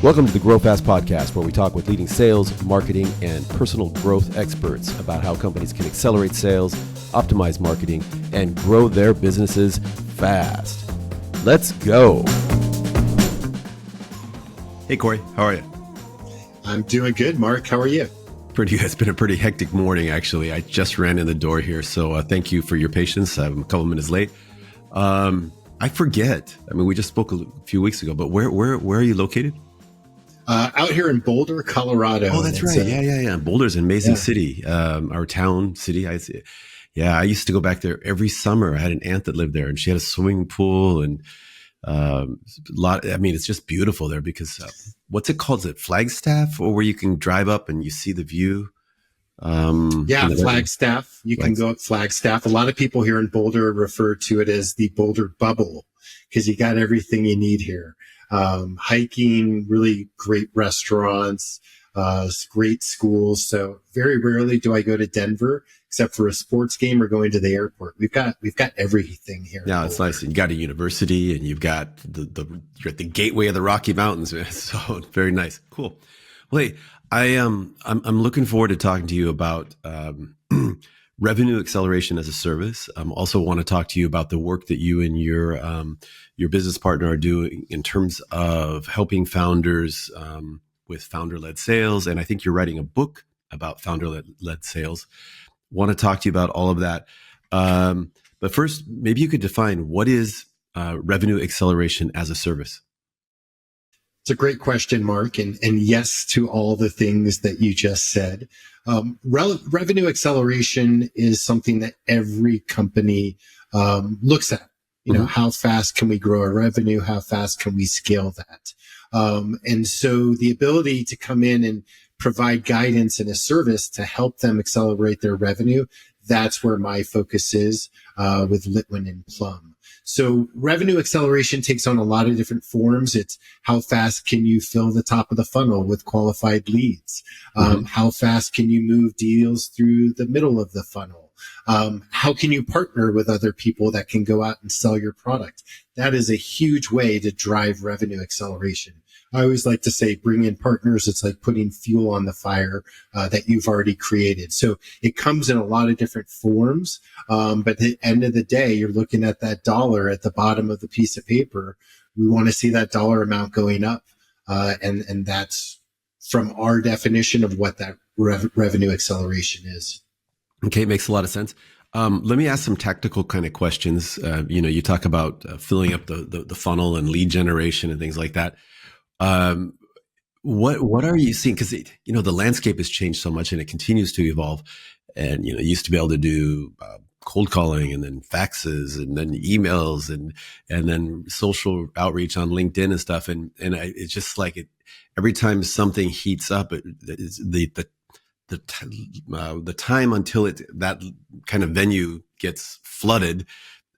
Welcome to the Grow Fast podcast, where we talk with leading sales, marketing, and personal growth experts about how companies can accelerate sales, optimize marketing, and grow their businesses fast. Let's go. Hey, Corey, how are you? I'm doing good, Mark. How are you? It's been a pretty hectic morning, actually. I just ran in the door here, so thank you for your patience. I'm a couple minutes late. I forget. I mean, we just spoke a few weeks ago, but where are you located? Out here in Boulder, Colorado. Oh, that's right. Yeah. Boulder's an amazing city. Our town city. I used to go back there every summer. I had an aunt that lived there, and she had a swimming pool and it's just beautiful there because what's it called? Is it Flagstaff, or where you can drive up and you see the view? Flagstaff. You can go up Flagstaff. A lot of people here in Boulder refer to it as the Boulder bubble because you got everything you need here. Hiking, really great restaurants, great schools. So very rarely do I go to Denver except for a sports game or going to the airport. We've got everything here. Yeah, it's nice. You got a university and you've got you're at the gateway of the Rocky Mountains. So very nice. Cool. Well, hey, I'm looking forward to talking to you about revenue acceleration as a service. Also want to talk to you about the work that you and your business partner are doing in terms of helping founders with founder-led sales. And I think you're writing a book about founder-led sales. Want to talk to you about all of that. But first, maybe you could define what is revenue acceleration as a service? It's a great question, Mark. And yes to all the things that you just said. Revenue acceleration is something that every company looks at. You know, how fast can we grow our revenue? How fast can we scale that? And so the ability to come in and provide guidance and a service to help them accelerate their revenue, that's where my focus is with Litwin Plum. So revenue acceleration takes on a lot of different forms. It's how fast can you fill the top of the funnel with qualified leads? How fast can you move deals through the middle of the funnel? How can you partner with other people that can go out and sell your product? That is a huge way to drive revenue acceleration. I always like to say, bring in partners. It's like putting fuel on the fire that you've already created. So it comes in a lot of different forms. But at the end of the day, you're looking at that dollar at the bottom of the piece of paper. We want to see that dollar amount going up. And that's from our definition of what that revenue acceleration is. Okay, it makes a lot of sense. Let me ask some tactical kind of questions. You talk about filling up the funnel and lead generation and things like that. What are you seeing? Because the landscape has changed so much and it continues to evolve. And you used to be able to do cold calling and then faxes and then emails and then social outreach on LinkedIn and stuff. And it's just like every time something heats up, the time until that kind of venue gets flooded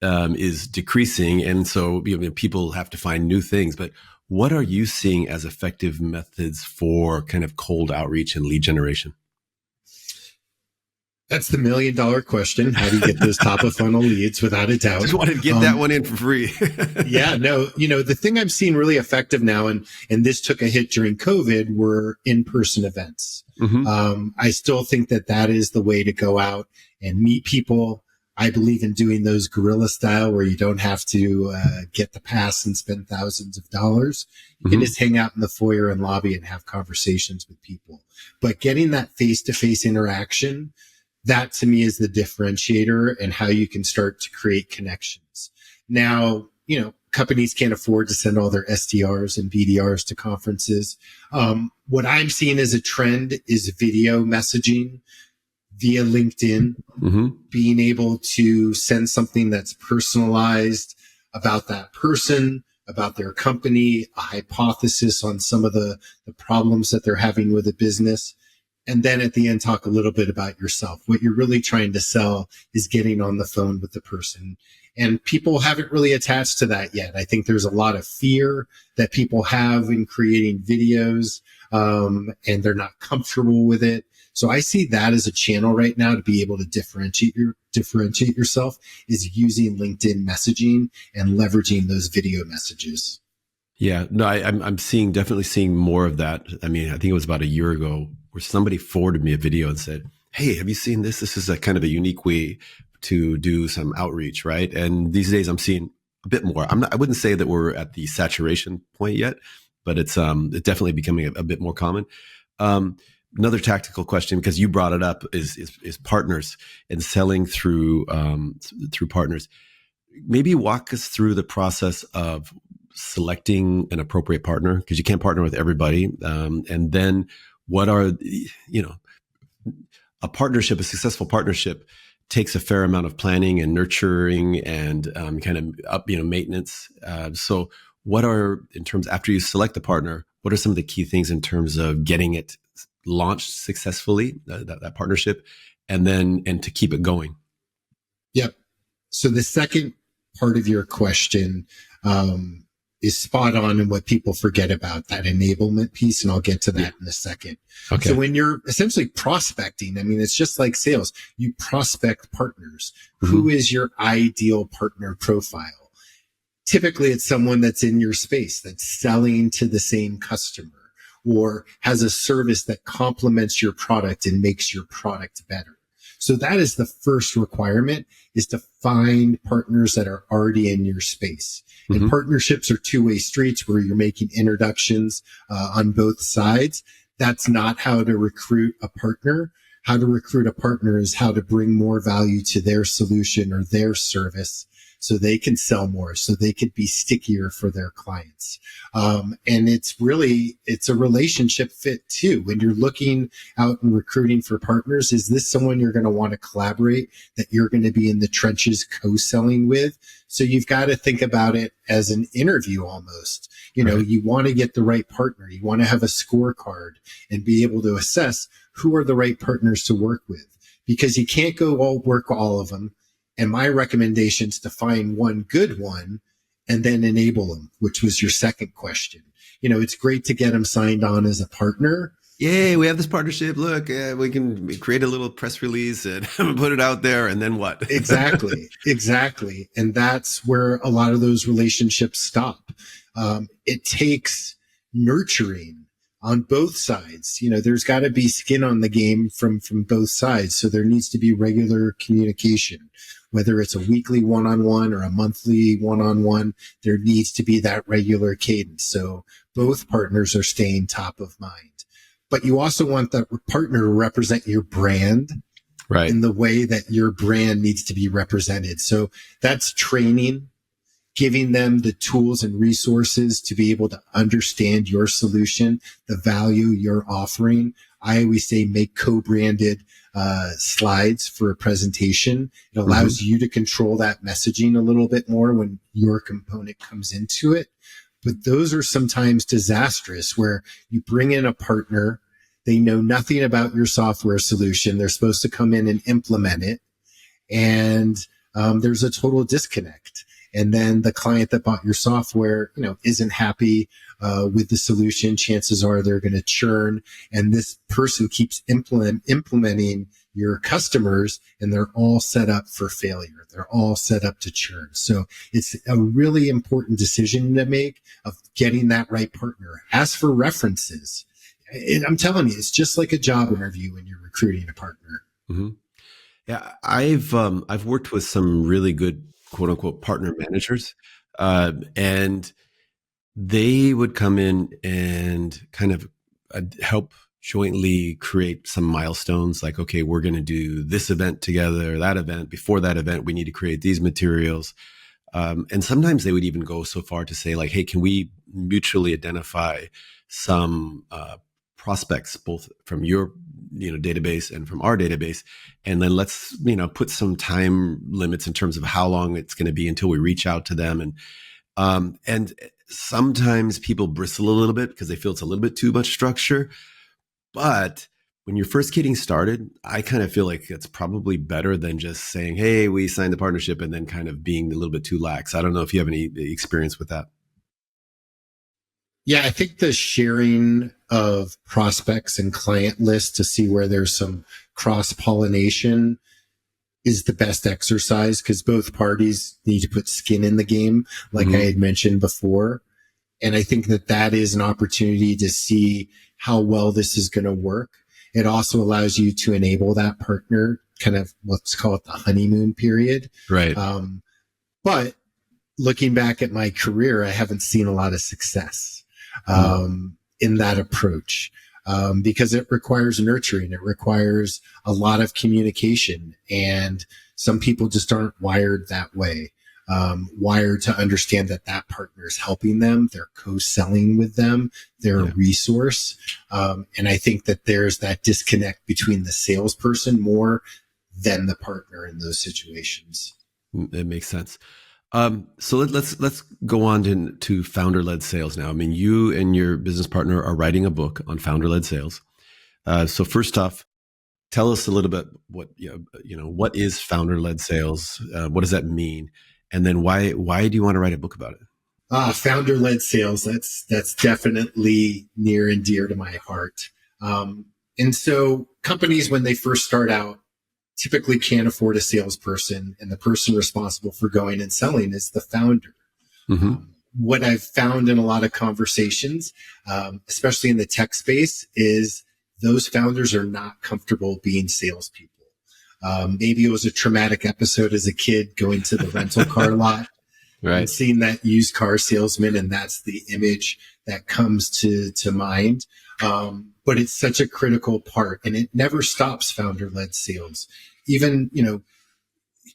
is decreasing, and so people have to find new things. But what are you seeing as effective methods for kind of cold outreach and lead generation? That's the $1 million question. How do you get those top of funnel leads? Without a doubt. Just wanted to get that one in for free. The thing I'm seeing really effective now, and this took a hit during COVID, were in-person events. I still think that is the way to go out and meet people. I believe in doing those guerrilla style where you don't have to get the pass and spend thousands of dollars. You can just hang out in the foyer and lobby and have conversations with people. But getting that face-to-face interaction, that to me is the differentiator and how you can start to create connections. Now, companies can't afford to send all their SDRs and BDRs to conferences. What I'm seeing as a trend is video messaging via LinkedIn, being able to send something that's personalized about that person, about their company, a hypothesis on some of the problems that they're having with a business. And then at the end, talk a little bit about yourself. What you're really trying to sell is getting on the phone with the person. And people haven't really attached to that yet. I think there's a lot of fear that people have in creating videos, and they're not comfortable with it. So I see that as a channel right now to be able to differentiate yourself is using LinkedIn messaging and leveraging those video messages. Yeah, no, I'm definitely seeing more of that. I mean, I think it was about a year ago where somebody forwarded me a video and said, "Hey, have you seen this? This is a kind of a unique way to do some outreach, right?" And these days, I'm seeing a bit more. I wouldn't say that we're at the saturation point yet, but it's definitely becoming a bit more common. Um, Another tactical question, because you brought it up, is partners and selling through partners. Maybe walk us through the process of selecting an appropriate partner, because you can't partner with everybody. And then what are, you know, a successful partnership takes a fair amount of planning and nurturing and kind of maintenance. So what are, in terms, after you select the partner, what are some of the key things in terms of getting it launched successfully, that partnership, and to keep it going? Yep. So the second part of your question is spot on, and what people forget about that enablement piece. And I'll get to that in a second. Okay. So when you're essentially prospecting, I mean, it's just like sales. You prospect partners. Mm-hmm. Who is your ideal partner profile? Typically, it's someone that's in your space, that's selling to the same customer, or has a service that complements your product and makes your product better. So that is the first requirement, is to find partners that are already in your space. Mm-hmm. And partnerships are two-way streets where you're making introductions on both sides. That's not how to recruit a partner. How to recruit a partner is how to bring more value to their solution or their service, so they can sell more, so they could be stickier for their clients. And it's a relationship fit too. When you're looking out and recruiting for partners, is this someone you're going to want to collaborate, that you're going to be in the trenches co-selling with? So you've got to think about it as an interview almost. You know, you want to get the right partner. You want to have a scorecard and be able to assess who are the right partners to work with, because you can't work all of them. And my recommendation is to find one good one and then enable them, which was your second question. You know, it's great to get them signed on as a partner. Yay, we have this partnership. Look, we can create a little press release and put it out there, and then what? Exactly. And that's where a lot of those relationships stop. It takes nurturing on both sides. You know, there's got to be skin on the game from both sides. So there needs to be regular communication. Whether it's a weekly one-on-one or a monthly one-on-one, there needs to be that regular cadence. So both partners are staying top of mind. But you also want that partner to represent your brand, right, in the way that your brand needs to be represented. So that's training, giving them the tools and resources to be able to understand your solution, the value you're offering. I always say make co-branded slides for a presentation. It allows you to control that messaging a little bit more when your component comes into it. But those are sometimes disastrous, where you bring in a partner, they know nothing about your software solution. They're supposed to come in and implement it. And there's a total disconnect. And then the client that bought your software, you know, isn't happy with the solution. Chances are they're going to churn. And this person keeps implementing your customers, and they're all set up for failure. They're all set up to churn. So it's a really important decision to make, of getting that right partner. Ask for references. And I'm telling you, it's just like a job interview when you're recruiting a partner. Mm-hmm. Yeah, I've worked with some really good quote unquote partner managers, and they would come in and kind of help jointly create some milestones, like, okay, we're going to do this event together, that event. Before that event, we need to create these materials. And sometimes they would even go so far to say, like, hey, can we mutually identify some prospects, both from your database and from our database, and then let's put some time limits in terms of how long it's going to be until we reach out to them. And sometimes people bristle a little bit because they feel it's a little bit too much structure. But when you're first getting started, I kind of feel like it's probably better than just saying, hey, we signed the partnership, and then kind of being a little bit too lax. I don't know if you have any experience with that. Yeah, I think the sharing of prospects and client lists to see where there's some cross-pollination is the best exercise, because both parties need to put skin in the game, like I had mentioned before. And I think that that is an opportunity to see how well this is going to work. It also allows you to enable that partner, kind of, let's call it the honeymoon period. Right. But looking back at my career, I haven't seen a lot of success in that approach, because it requires nurturing. It requires a lot of communication, and some people just aren't wired that way. Wired to understand that that partner is helping them, they're co-selling with them, they're a resource. And I think that there's that disconnect between the salesperson more than the partner in those situations. That makes sense. So let's go on to founder-led sales now. I mean, you and your business partner are writing a book on founder-led sales. So first off, tell us a little bit what is founder-led sales? What does that mean? And then why do you want to write a book about it? Founder-led sales. That's definitely near and dear to my heart. And so companies, when they first start out, typically can't afford a salesperson, and the person responsible for going and selling is the founder. What I've found in a lot of conversations, especially in the tech space, is those founders are not comfortable being salespeople. Maybe it was a traumatic episode as a kid going to the rental car lot and seeing that used car salesman, and that's the image that comes to mind. But it's such a critical part, and it never stops founder-led sales. Even,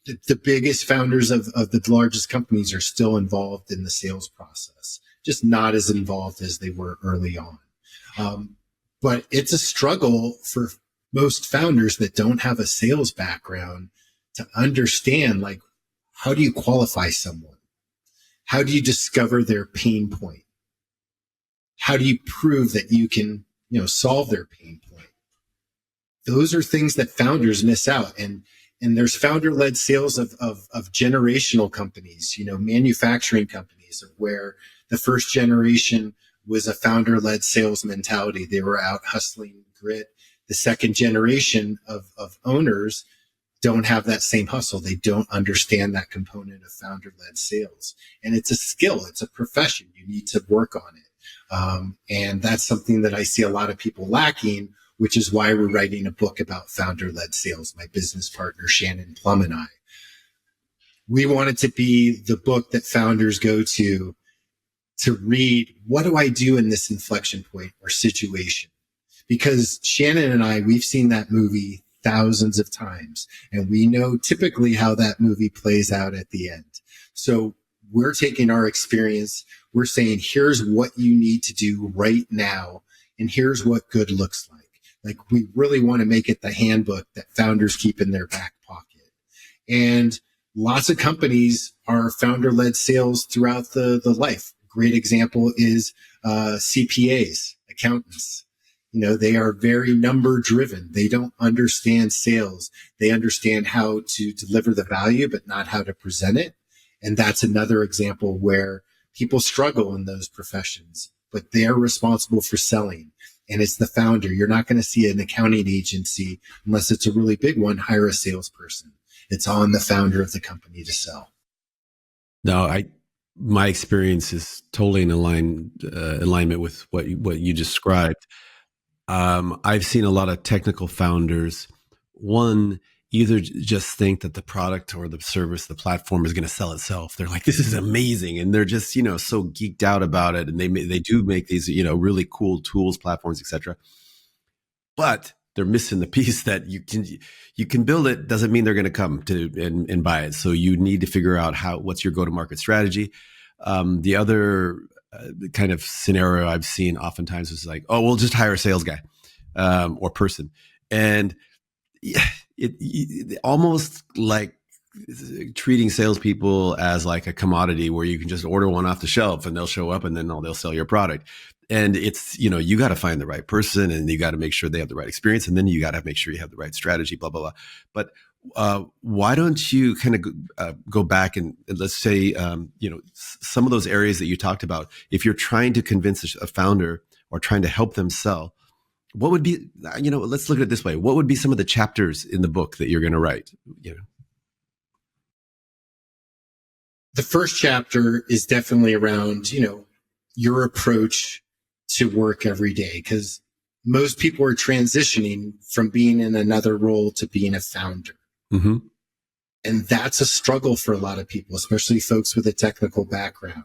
the biggest founders of the largest companies are still involved in the sales process, just not as involved as they were early on. But it's a struggle for most founders that don't have a sales background to understand, like, how do you qualify someone? How do you discover their pain point? How do you prove that you can, solve their pain point? Those are things that founders miss out. And there's founder-led sales of generational companies, manufacturing companies, where the first generation was a founder-led sales mentality. They were out hustling grit. The second generation of owners don't have that same hustle. They don't understand that component of founder-led sales. And it's a skill. It's a profession. You need to work on it. And that's something that I see a lot of people lacking, which is why we're writing a book about founder-led sales. My business partner, Shannon Plum, and I. We want it to be the book that founders go to read, what do I do in this inflection point or situation? Because Shannon and I, we've seen that movie thousands of times, and we know typically how that movie plays out at the end. So we're taking our experience, we're saying, here's what you need to do right now, and here's what good looks like. Like, we really want to make it the handbook that founders keep in their back pocket. And lots of companies are founder-led sales throughout the life. Great example is CPAs, accountants. They are very number driven. They don't understand sales. They understand how to deliver the value, but not how to present it. And that's another example where people struggle in those professions, but they're responsible for selling. And it's the founder. You're not going to see an accounting agency, unless it's a really big one, hire a salesperson. It's on the founder of the company to sell. No, my experience is totally in alignment with what you described. I've seen a lot of technical founders, one, either just think that the product or the service, the platform is going to sell itself. They're like, this is amazing. And they're just, so geeked out about it. And they do make these, really cool tools, platforms, etc. But they're missing the piece that you can build it. Doesn't mean they're going to come to and buy it. So you need to figure out what's your go-to-market strategy. The other kind of scenario I've seen oftentimes is like, oh, we'll just hire a sales guy or person. And it almost like treating salespeople as like a commodity where you can just order one off the shelf and they'll show up and then they'll sell your product. And it's, you got to find the right person and you got to make sure they have the right experience. And then you got to make sure you have the right strategy, blah, blah, blah. But why don't you kind of go back and let's say, some of those areas that you talked about, if you're trying to convince a founder or trying to help them sell, what would be, let's look at it this way. What would be some of the chapters in the book that you're going to write? The first chapter is definitely around, your approach to work every day? Because most people are transitioning from being in another role to being a founder. Mm-hmm. And that's a struggle for a lot of people, especially folks with a technical background.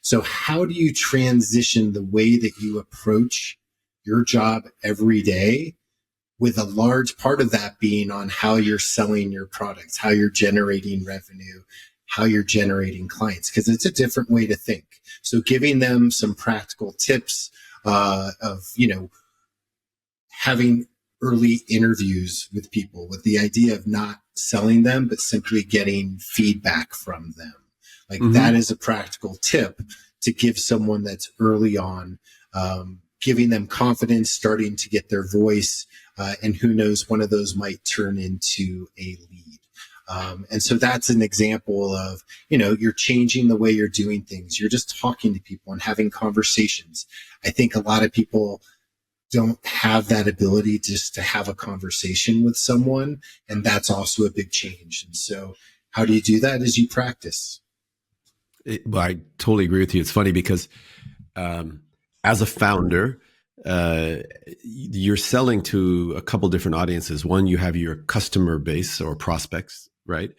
So how do you transition the way that you approach your job every day, with a large part of that being on how you're selling your products, how you're generating revenue, how you're generating clients? Because it's a different way to think. So giving them some practical tips of, having early interviews with people with the idea of not selling them, but simply getting feedback from them. Like that is a practical tip to give someone that's early on, giving them confidence, starting to get their voice. And who knows, one of those might turn into a lead. And so that's an example of, you're changing the way you're doing things. You're just talking to people and having conversations. I think a lot of people don't have that ability just to have a conversation with someone. And that's also a big change. And so how do you do that? Is you practice. Well, I totally agree with you. It's funny because as a founder, you're selling to a couple different audiences. One, you have your customer base or prospects, right?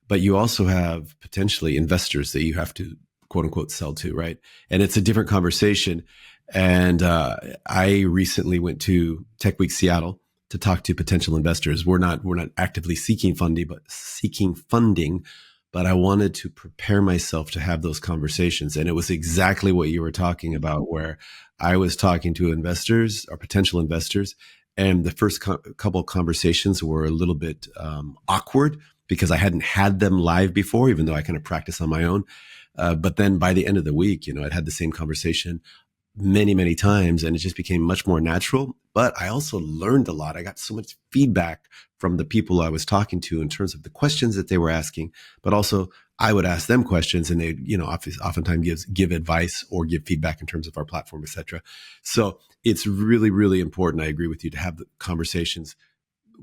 But you also have potentially investors that you have to quote unquote sell to, right? And it's a different conversation. And I recently went to Tech Week Seattle to talk to potential investors. We're not actively seeking funding, but I wanted to prepare myself to have those conversations. And it was exactly what you were talking about, where I was talking to investors or potential investors, and the first couple of conversations were a little bit awkward because I hadn't had them live before, even though I kind of practice on my own. But then by the end of the week, I'd had the same conversation many, many times, and it just became much more natural. But I also learned a lot. I got so much feedback from the people I was talking to in terms of the questions that they were asking, but also I would ask them questions, and they, oftentimes give advice or give feedback in terms of our platform, et cetera. So it's really, really important. I agree with you to have the conversations,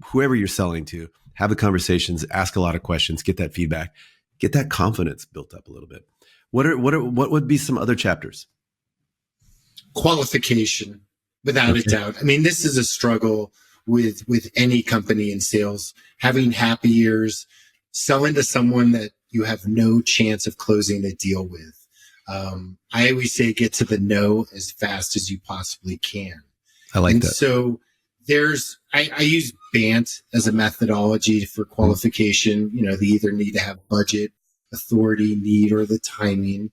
whoever you're selling to, have the conversations, ask a lot of questions, get that feedback, get that confidence built up a little bit. What would be some other chapters? Qualification, without a doubt. I mean, this is a struggle with any company in sales. Having happy years, selling to someone that you have no chance of closing a deal with. I always say get to the no as fast as you possibly can. I like and that. So I use BANT as a methodology for qualification. They either need to have budget, authority, need, or the timing.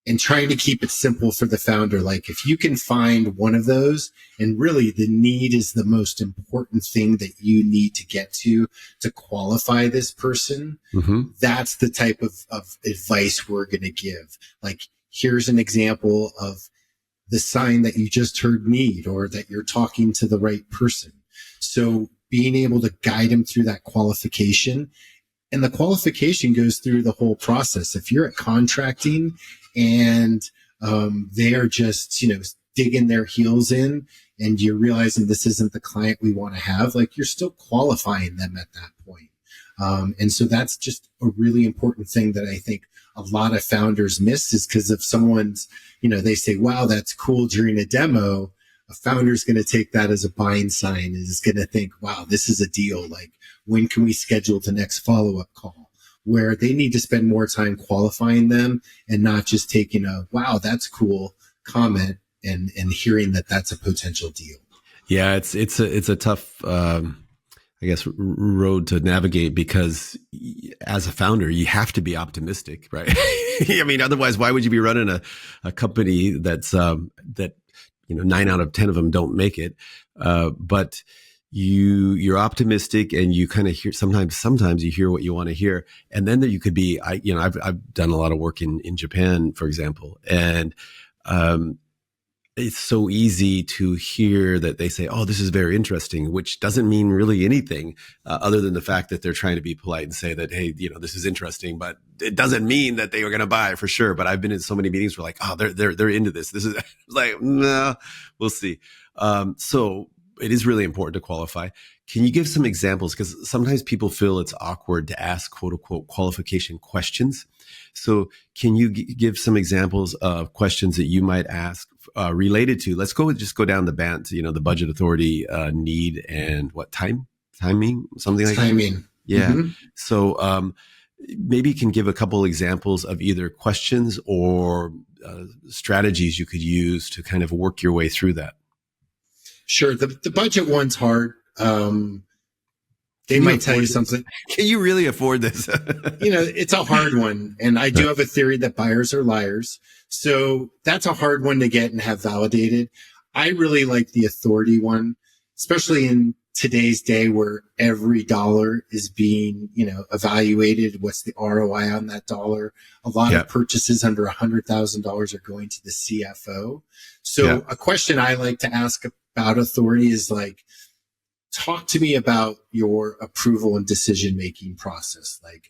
And trying to keep it simple for the founder. Like if you can find one of those, and really the need is the most important thing that you need to get to qualify this person, that's the type of advice we're going to give. Like, here's an example of the sign that you just heard need, or that you're talking to the right person. So being able to guide them through that qualification. And the qualification goes through the whole process. If you're at contracting and they are just, digging their heels in, and you're realizing this isn't the client we want to have, like, you're still qualifying them at that point. And so that's just a really important thing that I think a lot of founders miss, is because if someone's, they say, wow, that's cool during a demo, a founder is going to take that as a buying sign and is going to think, wow, this is a deal. Like, when can we schedule the next follow-up call? Where they need to spend more time qualifying them and not just taking a, wow, that's cool comment and hearing that that's a potential deal. Yeah, it's a tough, road to navigate, because as a founder, you have to be optimistic, right? I mean, otherwise, why would you be running a company that's, 9 out of 10 of them don't make it. But you're optimistic, and you kind of hear, sometimes you hear what you want to hear. And then there you could be, I've done a lot of work in Japan, for example. And, it's so easy to hear that they say, oh, this is very interesting, which doesn't mean really anything other than the fact that they're trying to be polite and say that, hey, this is interesting, but it doesn't mean that they are going to buy for sure. But I've been in so many meetings where like, oh, they're into this. This is like, no, we'll see. So it is really important to qualify. Can you give some examples? Because sometimes people feel it's awkward to ask quote unquote qualification questions. So can you give some examples of questions that you might ask related to, let's just go down the band, the budget authority, need, and what timing, something like that? Timing. Yeah. Mm-hmm. So maybe you can give a couple examples of either questions or strategies you could use to kind of work your way through that. Sure. The budget one's hard. They might tell you something. Can you really afford this? It's a hard one. And I do have a theory that buyers are liars. So that's a hard one to get and have validated. I really like the authority one, especially in today's day where every dollar is being, evaluated. What's the ROI on that dollar? A lot of purchases under $100,000 are going to the CFO. So a question I like to ask about authority is like, talk to me about your approval and decision-making process. Like,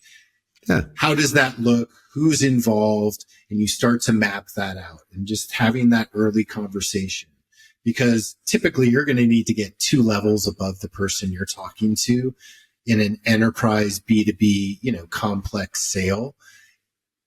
how does that look? Who's involved? And you start to map that out and just having that early conversation, because typically you're going to need to get 2 levels above the person you're talking to in an enterprise B2B, complex sale.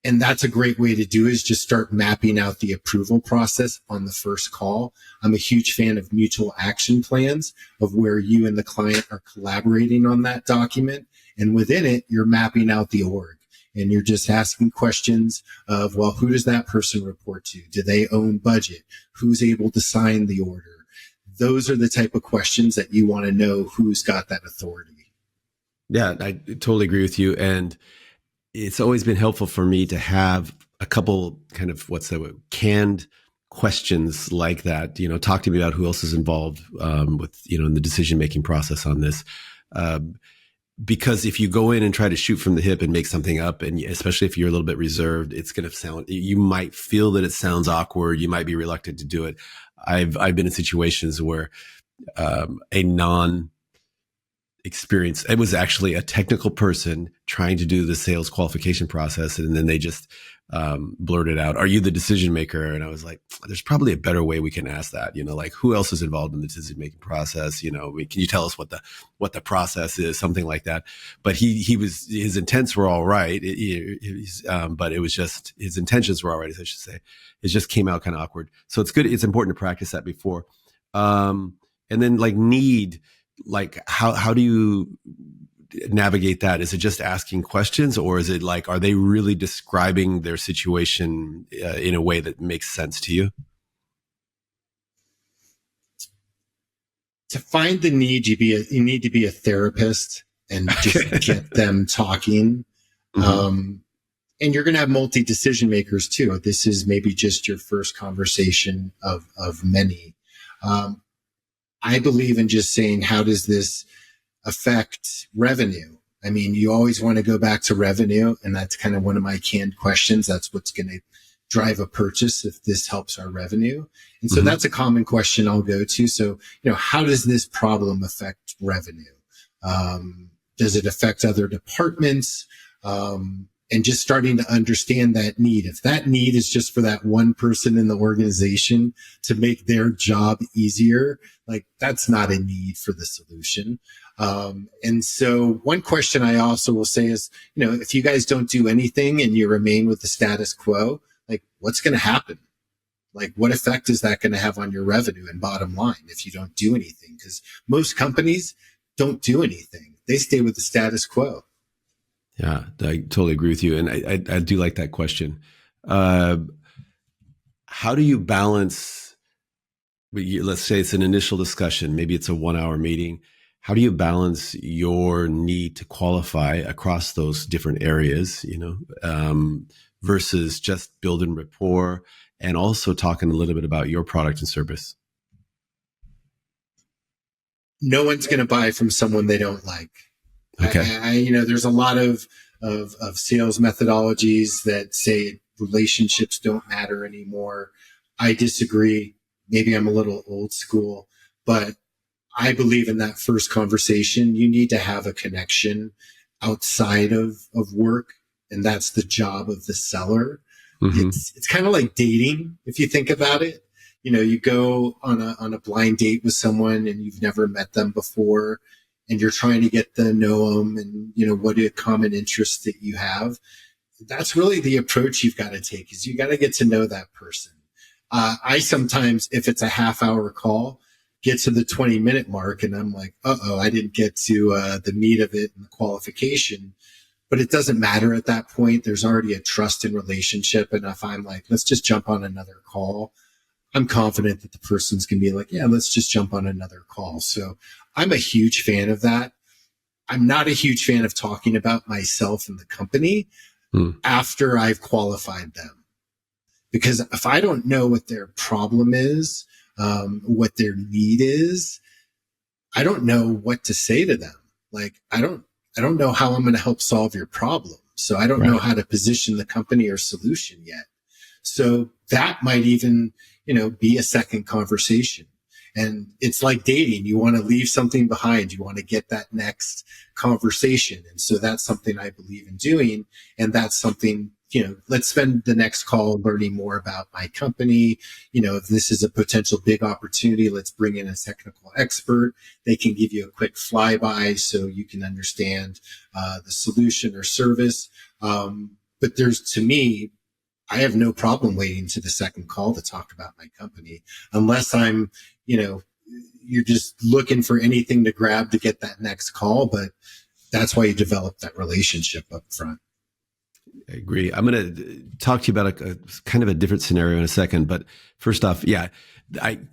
And that's a great way to do is just start mapping out the approval process on the first call. I'm a huge fan of mutual action plans, of where you and the client are collaborating on that document. And within it, you're mapping out the org and you're just asking questions of, well, who does that person report to? Do they own budget? Who's able to sign the order? Those are the type of questions that you want to know who's got that authority. Yeah, I totally agree with you. And it's always been helpful for me to have a couple kind of canned questions like that. Talk to me about who else is involved with in the decision making process on this. Because if you go in and try to shoot from the hip and make something up, and especially if you're a little bit reserved, it's going to you might feel that it sounds awkward. You might be reluctant to do it. I've been in situations where a experience. It was actually a technical person trying to do the sales qualification process. And then they just blurted out, "Are you the decision maker?" And I was like, there's probably a better way we can ask that, like who else is involved in the decision making process? Can you tell us what the process is? Something like that. But his intents were all right. But it was just, his intentions were all right, I should say. It just came out kind of awkward. So it's good. It's important to practice that before. And then need, how do you navigate that? Is it just asking questions, or is it are they really describing their situation in a way that makes sense to you? To find the need, you need to be a therapist and just get them talking. Mm-hmm. And you're going to have multi decision makers too. This is maybe just your first conversation of many. I believe in just saying, how does this affect revenue? I mean, you always want to go back to revenue, and that's kind of one of my canned questions. That's what's going to drive a purchase if this helps our revenue. And so that's a common question I'll go to. So, how does this problem affect revenue? Does it affect other departments? And just starting to understand that need. If that need is just for that one person in the organization to make their job easier, that's not a need for the solution. And so one question I also will say is, if you guys don't do anything and you remain with the status quo, what's going to happen? What effect is that going to have on your revenue and bottom line if you don't do anything? Because most companies don't do anything. They stay with the status quo. Yeah, I totally agree with you. And I do like that question. How do you balance, let's say it's an initial discussion, maybe it's a 1-hour meeting. How do you balance your need to qualify across those different areas, versus just building rapport and also talking a little bit about your product and service? No one's going to buy from someone they don't like. Okay. There's a lot of sales methodologies that say relationships don't matter anymore. I disagree. Maybe I'm a little old school, but I believe in that first conversation. You need to have a connection outside of work. And that's the job of the seller. Mm-hmm. It's kind of like dating. If you think about it, you go on a blind date with someone and you've never met them before, and you're trying to get to know them and, what are common interests that you have. that's really the approach you've got to take, is you got to get to know that person. I sometimes, if it's a half-hour call, get to the 20-minute mark and I'm like, I didn't get to the meat of it and the qualification. But it doesn't matter at that point. There's already a trust and relationship. And if I'm like, let's just jump on another call, I'm confident that the person's going to be like, yeah, let's just jump on another call. So I'm a huge fan of that. I'm not a huge fan of talking about myself and the company after I've qualified them. Because if I don't know what their problem is, what their need is, I don't know what to say to them. Like, I don't know how I'm going to help solve your problem. So I don't know how to position the company or solution yet. So that might even, be a second conversation. And it's like dating. You want to leave something behind. You want to get that next conversation. And so that's something I believe in doing. And that's something, let's spend the next call learning more about my company. If this is a potential big opportunity, let's bring in a technical expert. They can give you a quick flyby so you can understand the solution or service. But to me, I have no problem waiting to the second call to talk about my company, unless I'm, you're just looking for anything to grab to get that next call. But that's why you develop that relationship up front. I agree. I'm going to talk to you about a kind of a different scenario in a second. But first off, I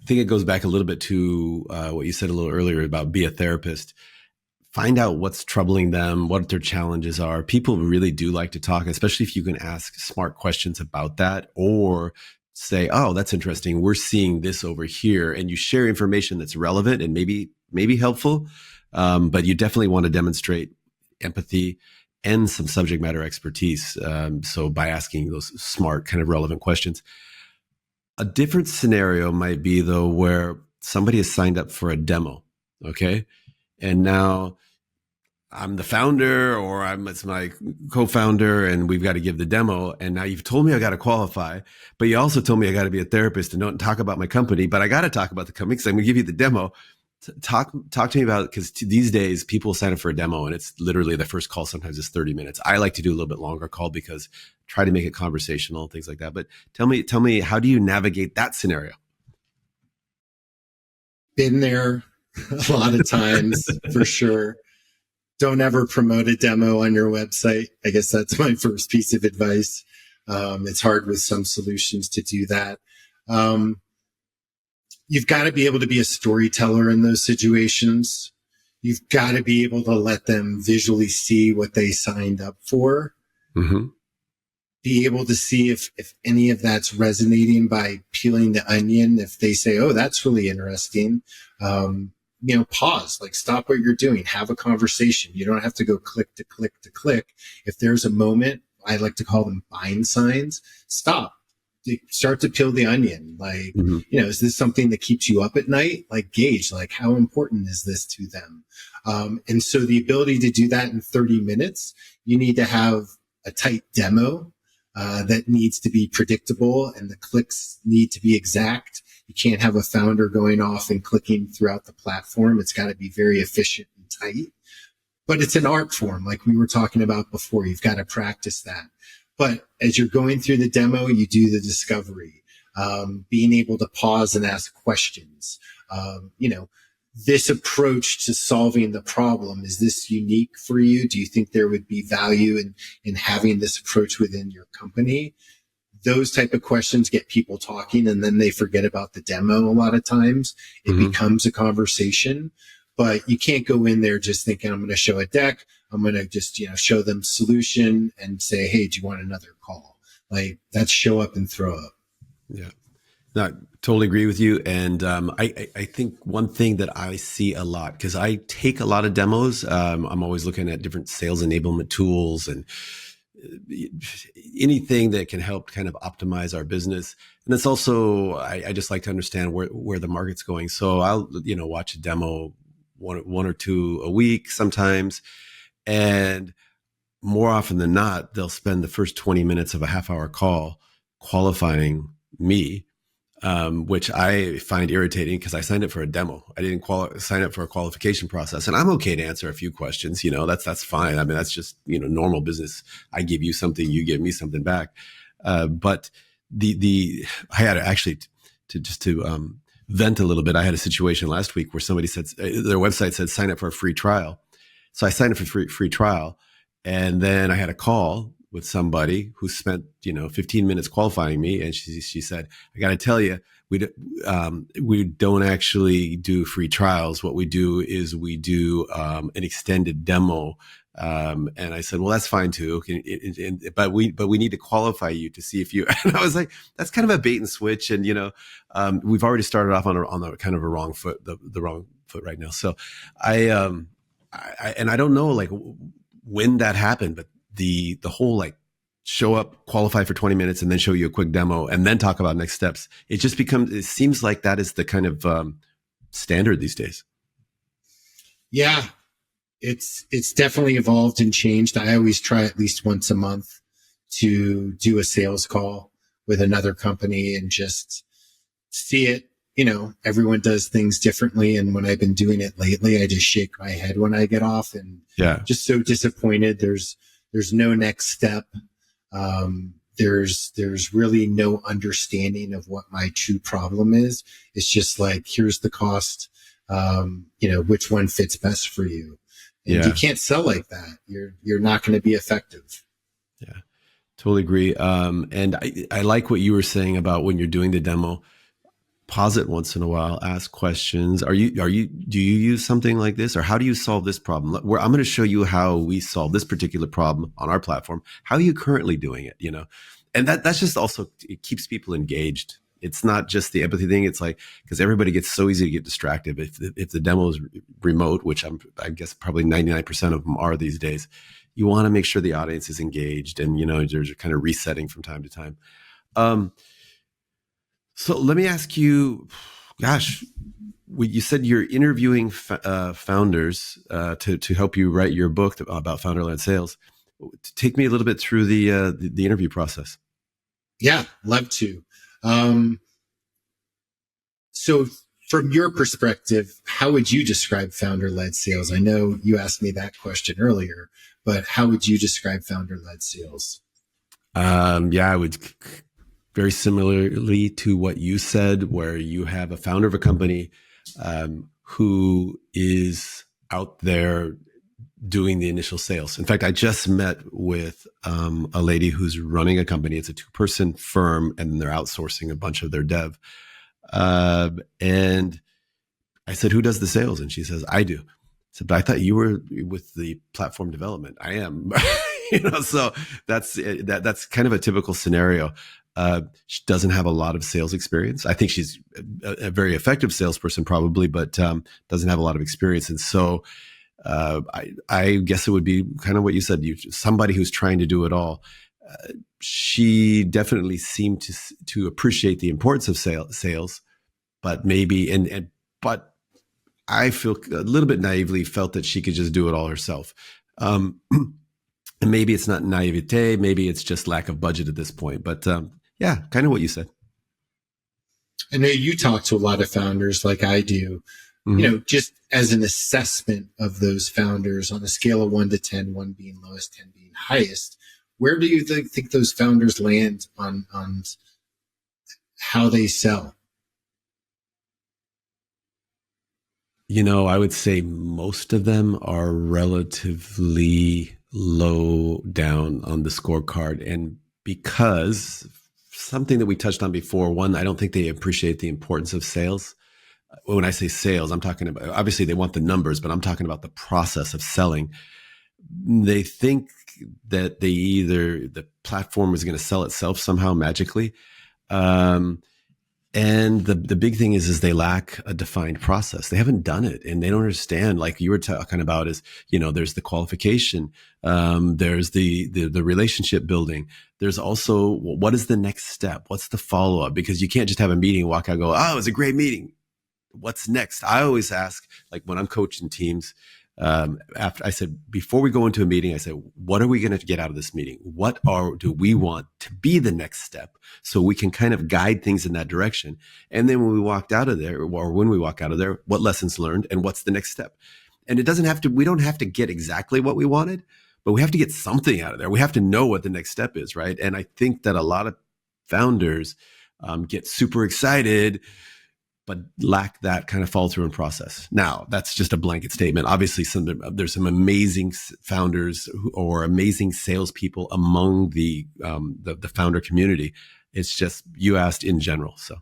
think it goes back a little bit to what you said a little earlier about be a therapist. Find out what's troubling them, what their challenges are. People really do like to talk, especially if you can ask smart questions about that, or say, oh, that's interesting. We're seeing this over here. And you share information that's relevant and maybe helpful. But you definitely want to demonstrate empathy and some subject matter expertise. So by asking those smart, kind of relevant questions. A different scenario might be, though, where somebody has signed up for a demo. Okay. And now I'm the founder, or it's my co-founder, and we've got to give the demo. And now you've told me I got to qualify, but you also told me I got to be a therapist and don't talk about my company, but I got to talk about the company because I'm going to give you the demo. Talk to me about, because these days people sign up for a demo and it's literally the first call sometimes is 30 minutes. I like to do a little bit longer call because try to make it conversational, things like that. But tell me, how do you navigate that scenario? Been there a lot of times for sure. Don't ever promote a demo on your website. I guess that's my first piece of advice. It's hard with some solutions to do that. You've got to be able to be a storyteller in those situations. You've got to be able to let them visually see what they signed up for. Mm-hmm. Be able to see if any of that's resonating by peeling the onion. If they say, oh, that's really interesting. Pause, like stop what you're doing, have a conversation. You don't have to go click to click to click. If there's a moment, I like to call them bind signs, stop, start to peel the onion. Like, is this something that keeps you up at night? Like gauge, like how important is this to them? And so the ability to do that in 30 minutes, you need to have a tight demo that needs to be predictable and the clicks need to be exact. You can't have a founder going off and clicking throughout the platform. It's got to be very efficient and tight. But it's an art form, like we were talking about before. You've got to practice that. But as you're going through the demo, you do the discovery, being able to pause and ask questions. This approach to solving the problem, is this unique for you? Do you think there would be value in having this approach within your company? Those type of questions get people talking, and then they forget about the demo a lot of times. It becomes a conversation, but you can't go in there just thinking, I'm going to show a deck. I'm going to just, show them solution and say, hey, do you want another call? Like, that's show up and throw up. Yeah. No, I totally agree with you. And I think one thing that I see a lot, because I take a lot of demos, I'm always looking at different sales enablement tools and anything that can help kind of optimize our business. And it's also, I just like to understand where the market's going. So I'll, watch a demo one or two a week sometimes. And more often than not, they'll spend the first 20 minutes of a half-hour call qualifying me. which I find irritating because I signed up for a demo. I didn't sign up for a qualification process, and I'm okay to answer a few questions. That's fine. I mean, that's just normal business. I give you something, you give me something back. But I had actually to vent a little bit. I had a situation last week where somebody said their website said sign up for a free trial, so I signed up for free trial, and then I had a call with somebody who spent 15 minutes qualifying me, and she said, I got to tell you, we don't actually do free trials. What we do is we do an extended demo. And I said, well, that's fine too. But we need to qualify you to see if you. And I was like, that's kind of a bait and switch. And we've already started off on the kind of a wrong foot, the wrong foot right now. So I don't know like when that happened, but the whole like show up, qualify for 20 minutes and then show you a quick demo and then talk about next steps. It seems like that is the kind of standard these days. Yeah, it's definitely evolved and changed. I always try at least once a month to do a sales call with another company and just see it. Everyone does things differently. And when I've been doing it lately, I just shake my head when I get off and just so disappointed. There's no next step. There's really no understanding of what my true problem is. It's just like, here's the cost, which one fits best for you. And you can't sell like that. You're not going to be effective. Yeah, totally agree. And I like what you were saying about when you're doing the demo, pause it once in a while, ask questions. Do you use something like this, or how do you solve this problem? I'm going to show you how we solve this particular problem on our platform. How are you currently doing it? And that's just also, it keeps people engaged. It's not just the empathy thing. It's like, because everybody gets so easy to get distracted. If the demo is remote, which I guess probably 99% of them are these days, you want to make sure the audience is engaged and, there's kind of resetting from time to time. So let me ask you, gosh, you said you're interviewing founders to help you write your book about founder-led sales. Take me a little bit through the interview process. Yeah, love to. So from your perspective, how would you describe founder-led sales? I know you asked me that question earlier, but how would you describe founder-led sales? I would very similarly to what you said, where you have a founder of a company who is out there doing the initial sales. In fact, I just met with a lady who's running a company. It's a 2-person firm, and they're outsourcing a bunch of their dev. And I said, who does the sales? And she says, I do. I said, but I thought you were with the platform development. I am. So that's kind of a typical scenario. She doesn't have a lot of sales experience. I think she's a very effective salesperson probably, but doesn't have a lot of experience. And so I guess it would be kind of what you said, somebody who's trying to do it all. She definitely seemed to appreciate the importance of sales, but maybe, but I feel a little bit naively felt that she could just do it all herself. And maybe it's not naivete, maybe it's just lack of budget at this point, but kind of what you said. I know you talk to a lot of founders like I do, just as an assessment of those founders on a scale of 1 to 10, 1 being lowest, 10 being highest. Where do you think those founders land on how they sell? I would say most of them are relatively low down on the scorecard. And because something that we touched on before, one, I don't think they appreciate the importance of sales. When I say sales, I'm talking about, obviously they want the numbers, but I'm talking about the process of selling. They think that the platform is going to sell itself somehow magically. And the big thing is they lack a defined process. They haven't done it, and they don't understand. Like you were talking about, is there's the qualification, there's the relationship building. There's also what is the next step? What's the follow up? Because you can't just have a meeting, walk out, and go, oh, it was a great meeting. What's next? I always ask, like when I'm coaching teams, After I said, before we go into a meeting, I said, what are we going to get out of this meeting? Do we want to be the next step? So we can kind of guide things in that direction. And then when we walked out of there, or when we walk out of there, what lessons learned and what's the next step? And we don't have to get exactly what we wanted, but we have to get something out of there. We have to know what the next step is, right? And I think that a lot of founders get super excited, but lack that kind of follow through and process. Now, that's just a blanket statement. Obviously, there's some amazing founders or amazing salespeople among the founder community. It's just you asked in general. So,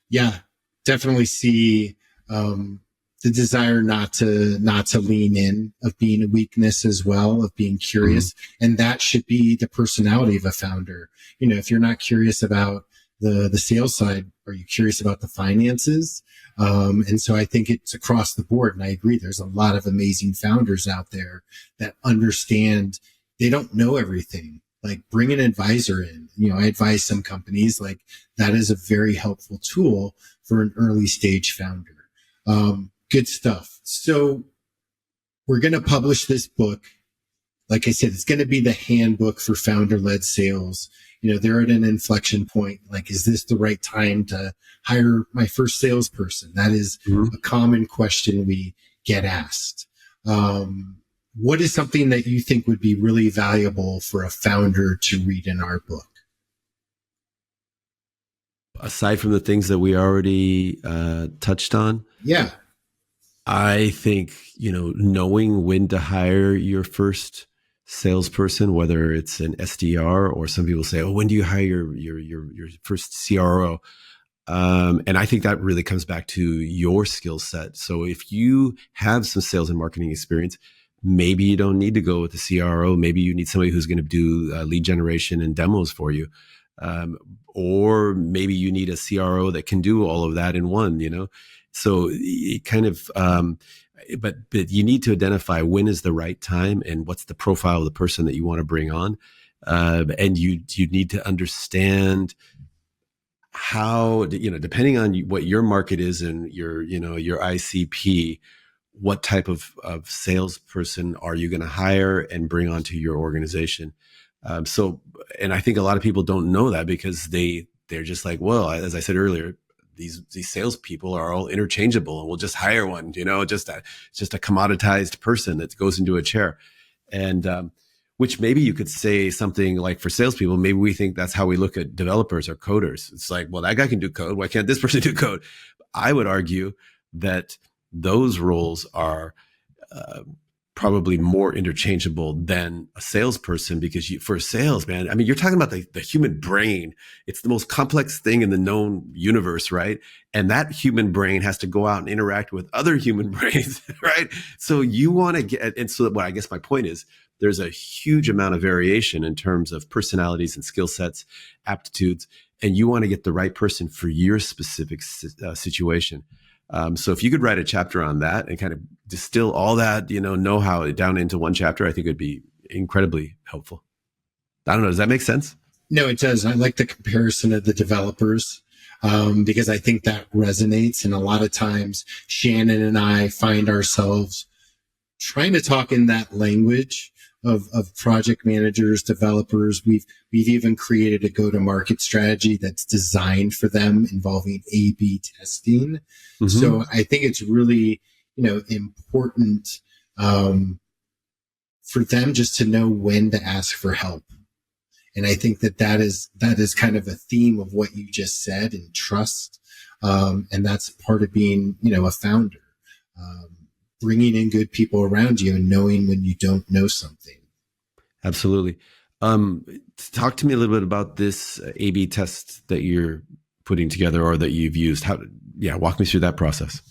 yeah, definitely see the desire not to lean in, of being a weakness as well, of being curious, and that should be the personality of a founder. If you're not curious about the sales side, are you curious about the finances? And so I think it's across the board. And I agree, there's a lot of amazing founders out there that understand they don't know everything. Like, bring an advisor in. I advise some companies, like, that is a very helpful tool for an early stage founder. Good stuff. So we're going to publish this book. Like I said, it's going to be the handbook for founder-led sales. They're at an inflection point. Like, is this the right time to hire my first salesperson? That is a common question we get asked. What is something that you think would be really valuable for a founder to read in our book? Aside from the things that we already touched on? Yeah. I think, knowing when to hire your first salesperson, whether it's an SDR or some people say, oh, when do you hire your first CRO? And I think that really comes back to your skill set. So if you have some sales and marketing experience, maybe you don't need to go with the CRO. Maybe you need somebody who's going to do lead generation and demos for you. Or maybe you need a CRO that can do all of that in one, So it kind of, but you need to identify when is the right time and what's the profile of the person that you want to bring on. And you need to understand how, depending on what your market is and your ICP, what type of salesperson are you going to hire and bring onto your organization? And I think a lot of people don't know that because they're just like, well, as I said earlier, these salespeople are all interchangeable and we'll just hire one, just a commoditized person that goes into a chair. And, which maybe you could say something like, for salespeople, maybe we think that's how we look at developers or coders. It's like, well, that guy can do code. Why can't this person do code? I would argue that those roles are, probably more interchangeable than a salesperson, because for sales, man, I mean, you're talking about the human brain. It's the most complex thing in the known universe, right? And that human brain has to go out and interact with other human brains, right? So you want to get, and so what I guess my point is, there's a huge amount of variation in terms of personalities and skill sets, aptitudes, and you want to get the right person for your specific situation. So if you could write a chapter on that and kind of distill all that, know-how down into one chapter, I think it'd be incredibly helpful. I don't know. Does that make sense? No, it does. I like the comparison of the developers, because I think that resonates. And a lot of times Shannon and I find ourselves trying to talk in that language of project managers, developers. We've even created a go-to-market strategy that's designed for them, involving A/B testing. Mm-hmm. So I think it's really, important for them just to know when to ask for help. And I think that is kind of a theme of what you just said, and trust. And that's part of being, a founder. Bringing in good people around you and knowing when you don't know something. Absolutely. Talk to me a little bit about this A/B test that you're putting together or that you've used. Walk me through that process.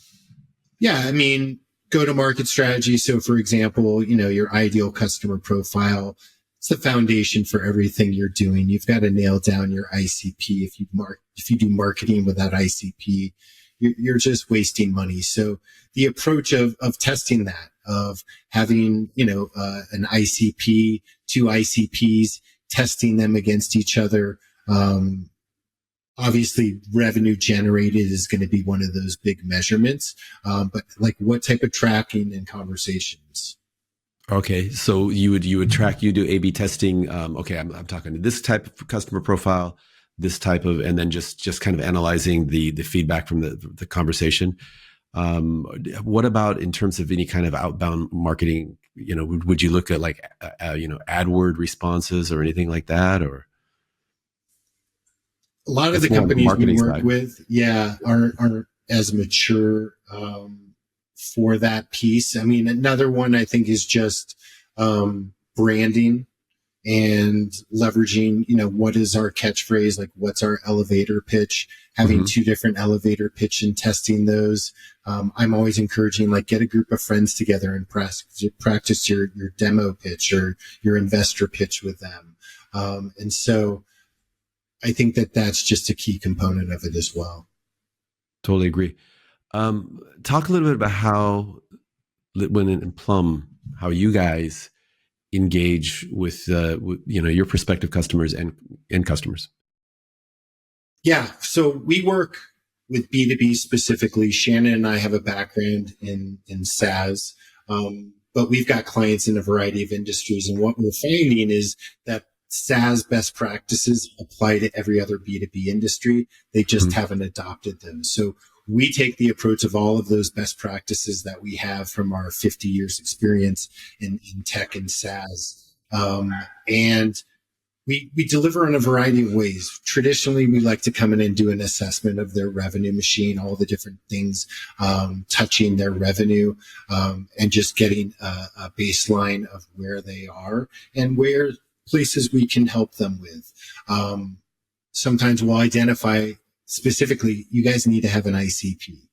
Yeah. I mean, go-to-market strategy. So for example, your ideal customer profile, it's the foundation for everything you're doing. You've got to nail down your ICP. If you do marketing without ICP, you're just wasting money. So the approach of testing that, of having, an ICP, two ICPs, testing them against each other, Obviously, revenue generated is going to be one of those big measurements. But like, what type of tracking and conversations? Okay, so you would track, you do A/B testing. Okay, I'm talking to this type of customer profile, this type of, and then just kind of analyzing the feedback from the conversation. What about in terms of any kind of outbound marketing? Would you look at like AdWord responses or anything like that, or A lot of the that's more on the companies we marketing work side? with, yeah, aren't as mature for that piece. I mean, another one I think is just branding and leveraging, what is our catchphrase? Like, what's our elevator pitch? Having Hmm. two different elevator pitch and testing those. I'm always encouraging, like, get a group of friends together and practice your demo pitch or your investor pitch with them. And so I think that that's just a key component of it as well. Totally agree. Talk a little bit about how Litwin and Plum, how you guys engage with your prospective customers and customers. Yeah. So we work with B2B specifically. Shannon and I have a background in SaaS, but we've got clients in a variety of industries. And what we're finding is that SaaS best practices apply to every other B2B industry. They just Mhm. haven't adopted them. So we take the approach of all of those best practices that we have from our 50 years experience in tech and SaaS. And we deliver in a variety of ways. Traditionally, we like to come in and do an assessment of their revenue machine, all the different things touching their revenue, and just getting a baseline of where they are and where places we can help them with. Sometimes we'll identify specifically, you guys need to have an ICP.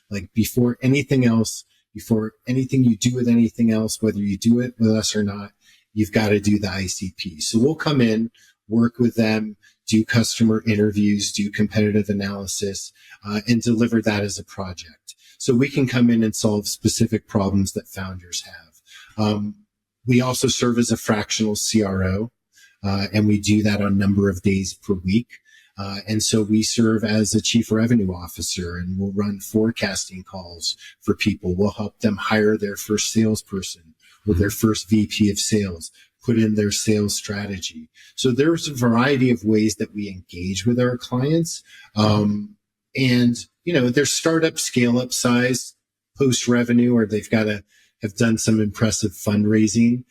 Like, before anything else, before anything you do with anything else, whether you do it with us or not, you've got to do the ICP. So we'll come in, work with them, do customer interviews, do competitive analysis, and deliver that as a project. So we can come in and solve specific problems that founders have. We also serve as a fractional CRO, and we do that on a number of days per week. And so we serve as a chief revenue officer, and we'll run forecasting calls for people. We'll help them hire their first salesperson or their first VP of sales, put in their sales strategy. So there's a variety of ways that we engage with our clients. And, they're startup, scale up size, post revenue, or they've got to have done some impressive fundraising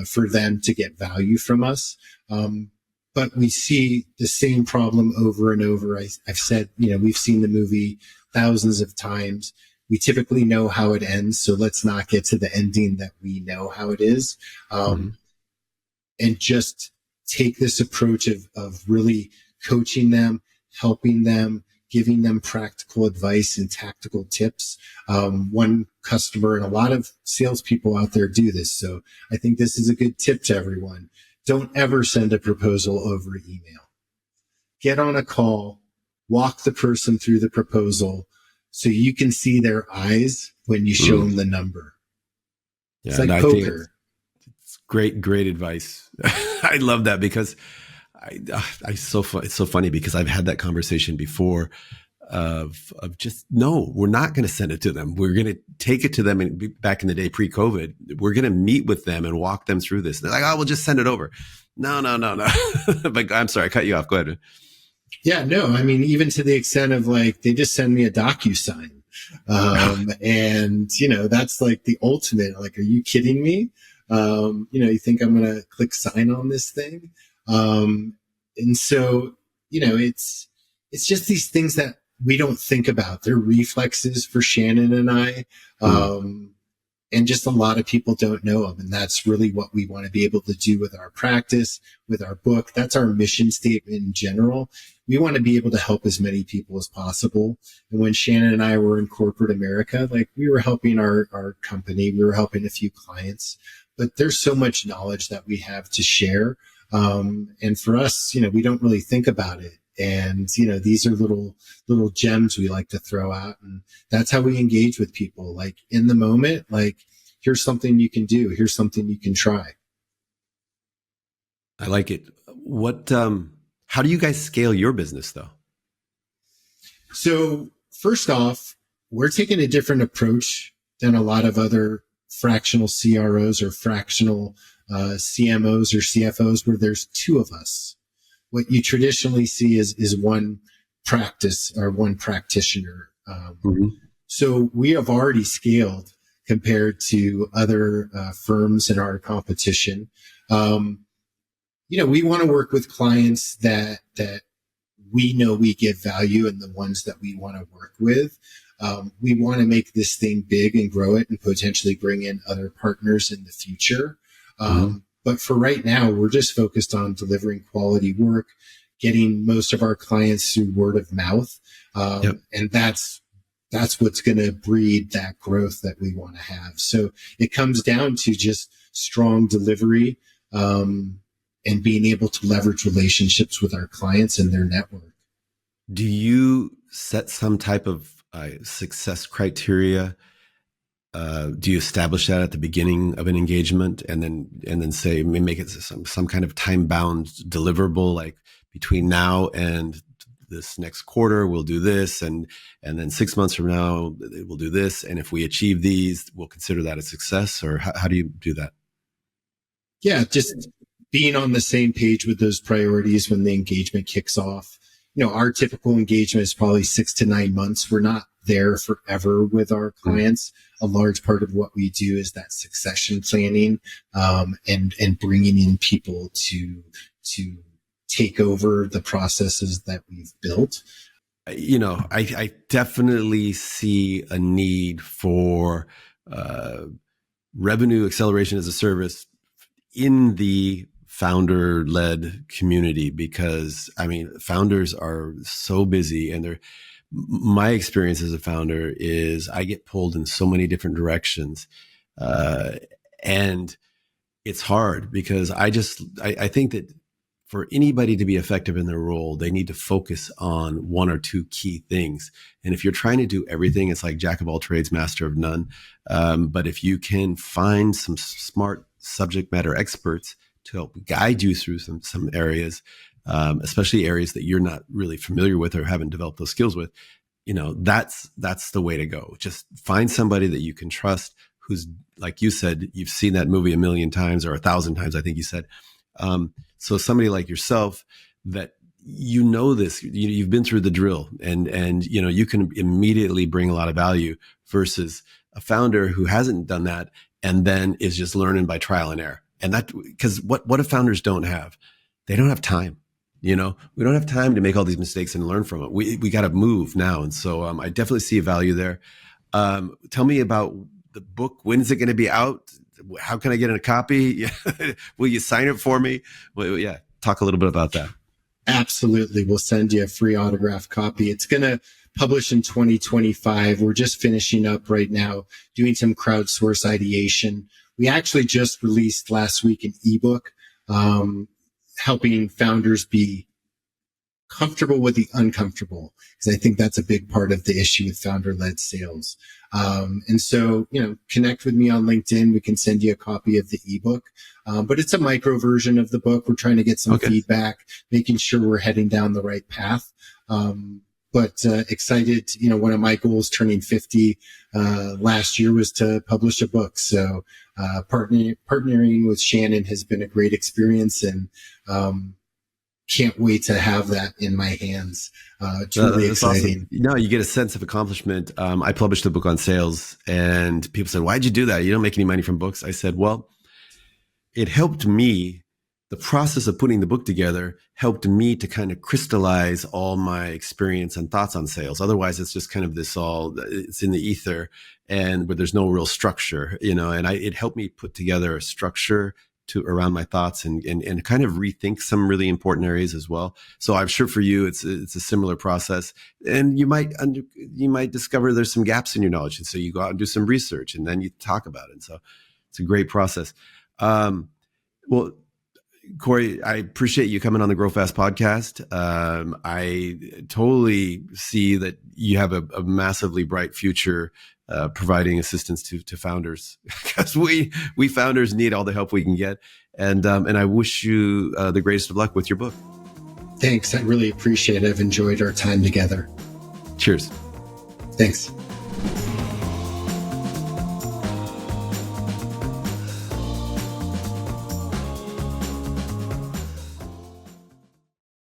for them to get value from us. But we see the same problem over and over. I've said, we've seen the movie thousands of times. We typically know how it ends, so let's not get to the ending that we know how it is. Mhm. And just take this approach of really coaching them, helping them, giving them practical advice and tactical tips. One customer, and a lot of salespeople out there do this, so I think this is a good tip to everyone. Don't ever send a proposal over email. Get on a call, walk the person through the proposal so you can see their eyes when you show Mm. them the number. It's Yeah, and like I think poker. it's great advice. I love that because it's so funny because I've had that conversation before of just, no, we're not going to send it to them. We're going to take it to them. And back in the day, pre-COVID, we're going to meet with them and walk them through this. And they're like, oh, we'll just send it over. No. But I'm sorry, I cut you off. Go ahead. Yeah, no, I mean, even to the extent of, like, they just send me a DocuSign. And, that's like the ultimate, like, are you kidding me? You think I'm going to click sign on this thing? And so, it's just these things that we don't think about. They're reflexes for Shannon and I. Mm. And just a lot of people don't know them. And that's really what we want to be able to do with our practice, with our book. That's our mission statement in general. We want to be able to help as many people as possible. And when Shannon and I were in corporate America, like, we were helping our company, we were helping a few clients, but there's so much knowledge that we have to share. And for us, we don't really think about it. And, these are little gems we like to throw out. And that's how we engage with people. Like, in the moment, like, here's something you can do. Here's something you can try. I like it. How do you guys scale your business though? So first off, we're taking a different approach than a lot of other fractional CROs or fractional CMOs or CFOs where there's two of us. What you traditionally see is one practice or one practitioner. So we have already scaled compared to other firms in our competition. We want to work with clients that we know we give value and the ones that we want to work with. We want to make this thing big and grow it and potentially bring in other partners in the future. But for right now, we're just focused on delivering quality work, getting most of our clients through word of mouth. And that's what's going to breed that growth that we want to have. So it comes down to just strong delivery, and being able to leverage relationships with our clients and their network. Do you set some type of success criteria? Do you establish that at the beginning of an engagement and then say, make it some kind of time bound deliverable, like between now and this next quarter, we'll do this. And then 6 months from now, we'll do this. And if we achieve these, we'll consider that a success. Or how do you do that? Yeah, just being on the same page with those priorities when the engagement kicks off. Our typical engagement is probably 6 to 9 months. We're not there forever with our clients. A large part of what we do is that succession planning, and bringing in people to take over the processes that we've built. I definitely see a need for revenue acceleration as a service in the founder-led community, because founders are so busy, and my experience as a founder is I get pulled in so many different directions, and it's hard because I think that for anybody to be effective in their role, they need to focus on one or two key things. And if you're trying to do everything, it's like jack of all trades, master of none. But if you can find some smart subject matter experts to help guide you through some areas, especially areas that you're not really familiar with or haven't developed those skills with, that's the way to go. Just find somebody that you can trust, who's, like you said, you've seen that movie 1,000,000 times or 1,000 times, I think you said. So somebody like yourself that this, you've been through the drill, and you can immediately bring a lot of value, versus a founder who hasn't done that and then is just learning by trial and error. And that, because what if founders don't have? They don't have time. We don't have time to make all these mistakes and learn from it. We got to move now. And so I definitely see a value there. Tell me about the book. When is it going to be out? How can I get a copy? Will you sign it for me? Well, yeah. Talk a little bit about that. Absolutely. We'll send you a free autographed copy. It's going to publish in 2025. We're just finishing up right now, doing some crowdsource ideation. We actually just released last week an ebook, helping founders be comfortable with the uncomfortable, because I think that's a big part of the issue with founder-led sales. And so, connect with me on LinkedIn. We can send you a copy of the ebook. But it's a micro version of the book. We're trying to get some feedback, making sure we're heading down the right path. But excited, one of my goals turning 50 last year was to publish a book. So partnering with Shannon has been a great experience, and can't wait to have that in my hands. It's really exciting. Awesome. You get a sense of accomplishment. I published a book on sales, and people said, "Why'd you do that? You don't make any money from books." I said, well, it helped me. The process of putting the book together helped me to kind of crystallize all my experience and thoughts on sales. Otherwise, it's just kind of it's in the ether, but there's no real structure, and it helped me put together a structure around my thoughts and kind of rethink some really important areas as well. So I'm sure for you, it's a similar process, and you might discover there's some gaps in your knowledge. And so you go out and do some research, and then you talk about it. And so it's a great process. Well, Corey, I appreciate you coming on the Grow Fast podcast. I totally see that you have a massively bright future providing assistance to founders, because we founders need all the help we can get. And I wish you the greatest of luck with your book. Thanks. I really appreciate it. I've enjoyed our time together. Cheers. Thanks.